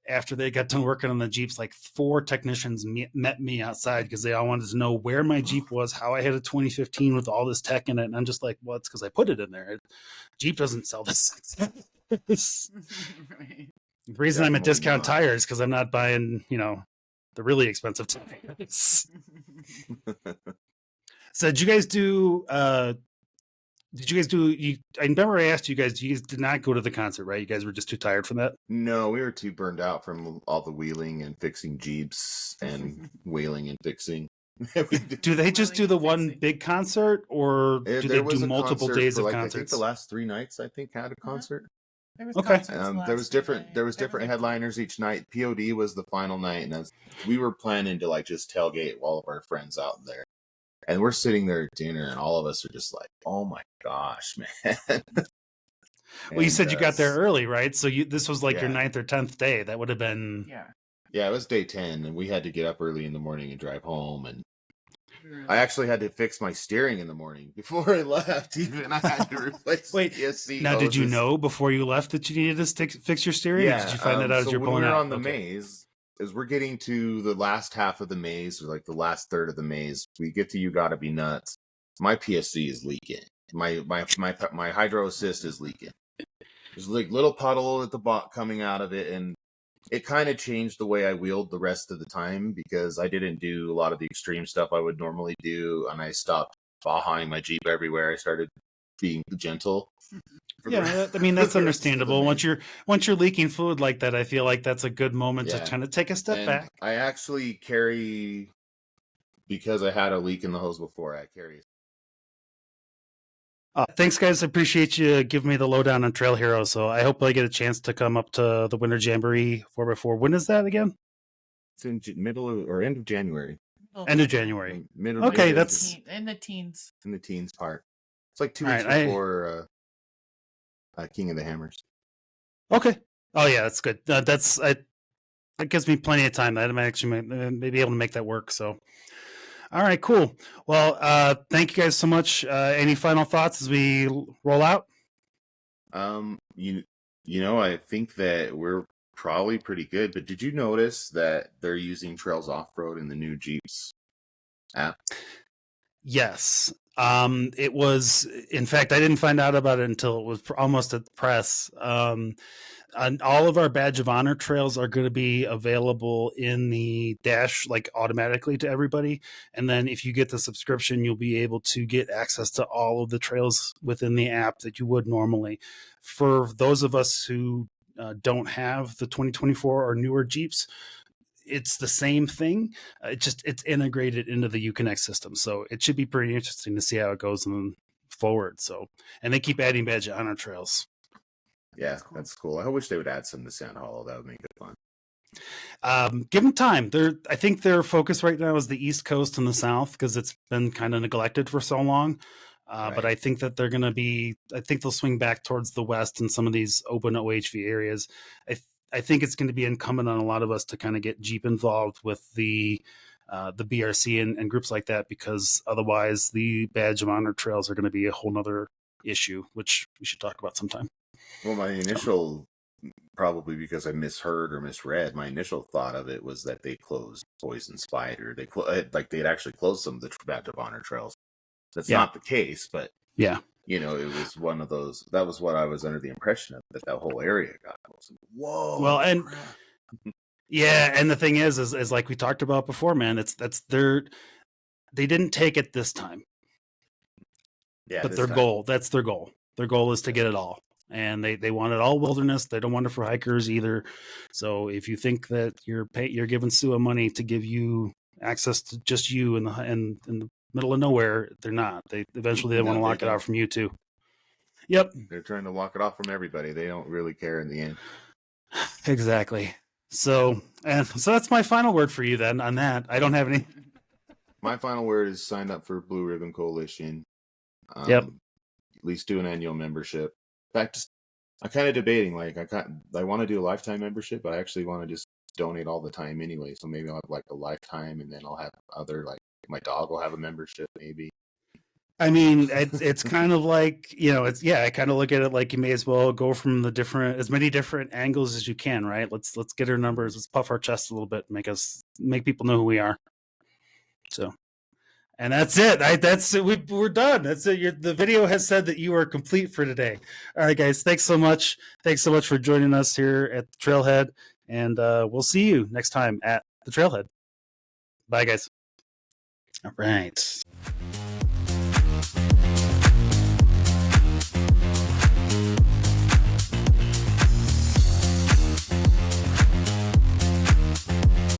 after they got done working on the Jeeps, like 4 technicians met me outside because they all wanted to know where my Jeep was, how I had a 2015 with all this tech in it. And I'm just like, well, it's because I put it in there. Jeep doesn't sell this. Right. The reason I'm at Discount Tire is because I'm not buying, the really expensive tires. So did you guys do... I remember I asked you guys did not go to the concert, right? You guys were just too tired from that? No, we were too burned out from all the wheeling and fixing Jeeps and wheeling and fixing. Do they just do the one big concert, or do they do multiple days of concerts? I think the last 3 nights, had a concert. There was Okay. concerts the There was last different night. there was different headliners each night. POD was the final night, and we were planning to like just tailgate all of our friends out there. And we're sitting there at dinner, and all of us are just like, "Oh my gosh, man!" Well, you said you got there s- early, right? So this was like your Yeah. 9th or 10th day. That would have been Yeah. Yeah, it was day 10, and we had to get up early in the morning and drive home. And Really. I actually had to fix my steering in the morning before I left. Even I had to replace Wait, the ESC now, did you hoses. know before you left that you needed to fix your steering? Or Yeah. did you find that out as So you're when pulling we were out? on the Okay. maze, as we're getting to the last half of the maze, or like the last third of the maze, we get to You Gotta Be Nuts. My PSC is leaking. My hydro assist is leaking. There's like little puddle at the bottom coming out of it, and it kind of changed the way I wheeled the rest of the time because I didn't do a lot of the extreme stuff I would normally do, and I stopped bahaing my Jeep everywhere. I started being gentle. Yeah, I mean that's for the rest of the understandable. maze. Once you're leaking fluid like that, I feel like that's a good moment to Yeah. kind of take a step And back. I actually carry, because I had a leak in the hose before, I carry. Thanks, guys. I appreciate you giving me the lowdown on Trail Hero. So I hope I get a chance to come up to the Winter Jamboree 4x4. When is that again? It's in middle or end of January. End of January. Okay, that's in the teens. in the teens part. It's like 2 All weeks right, before King of the Hammers. okay. Oh yeah, that's good. That gives me plenty of time. I might actually maybe able to make that work. So, all right, cool. Well, thank you guys so much. Any final thoughts as we roll out? You know, I think that we're probably pretty good. But did you notice that they're using Trails Off Road in the new Jeeps app? Yes. It was, in fact, I didn't find out about it until it was almost at the press. And all of our badge of honor trails are going to be available in the dash, like automatically to everybody. And then if you get the subscription, you'll be able to get access to all of the trails within the app that you would normally. For those of us who don't have the 2024 or newer Jeeps, it's the same thing. It's integrated into the Uconnect system, so it should be pretty interesting to see how it goes forward. So, and they keep adding badge of honor trails. Yeah, that's cool. I wish they would add some to Sand Hollow. That would make it fun. Give them time. I think their focus right now is the East Coast and the South because it's been kind of neglected for so long. But I think that they're going to be. I think they'll swing back towards the West and some of these open OHV areas. I think it's going to be incumbent on a lot of us to kind of get Jeep involved with the BRC and groups like that, because otherwise the badge of honor trails are going to be a whole nother issue, which we should talk about sometime. Well, my initial, probably because I misheard or misread, my initial thought of it was that they closed Poison Spider. They'd actually closed some of the badge of honor trails. That's not the case, but yeah, you know, it was one of those. That was what I was under the impression of, that whole area got closed. Whoa! Well, and yeah, and the thing is like we talked about before, man. They didn't take it this time. Yeah, but that's their goal. Their goal is to get it all. And they want it all wilderness. They don't want it for hikers either. So if you think that you're giving SUA money to give you access to just you in the middle of nowhere, they're not. They want to lock it out from you too. Yep. They're trying to lock it off from everybody. They don't really care in the end. Exactly. So that's my final word for you then on that. I don't have any. My final word is sign up for Blue Ribbon Coalition. Yep. At least do an annual membership. In fact, I'm kind of debating. Like, I want to do a lifetime membership, but I actually want to just donate all the time anyway. So maybe I'll have like a lifetime, and then I'll have other, like my dog will have a membership maybe. I mean, it's kind of like, I kind of look at it like you may as well go from as many different angles as you can, right? Let's get our numbers. Let's puff our chest a little bit, make people know who we are. So, and that's it. We're done. That's it. The video has said that you are complete for today. All right, guys. Thanks so much. Thanks so much for joining us here at the Trailhead, and we'll see you next time at the Trailhead. Bye, guys. All right.